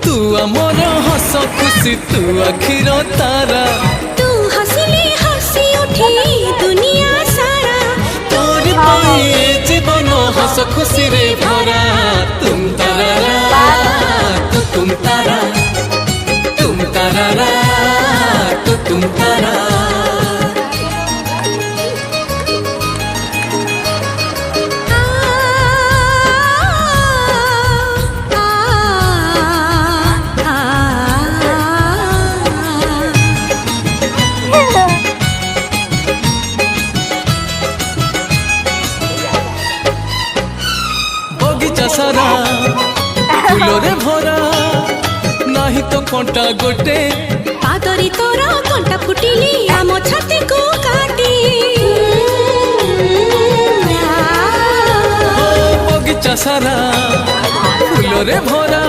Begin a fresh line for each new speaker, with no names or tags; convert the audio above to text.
तू आमर हस खुशी तू आखिर तारा
तू हसिले हसी उठे दुनिया सारा
तोर पाए जीवन हस खुशी रे भरा तुम तारा तू तुम तारा तुम तारा तू तुम तारा बगीचा सारा फूलरे भरा नाही तो कंटा गोटे
पादरी तोरा कंटा फुटिली आम छाती को काटी
बगीचा सारा फूलरे भरा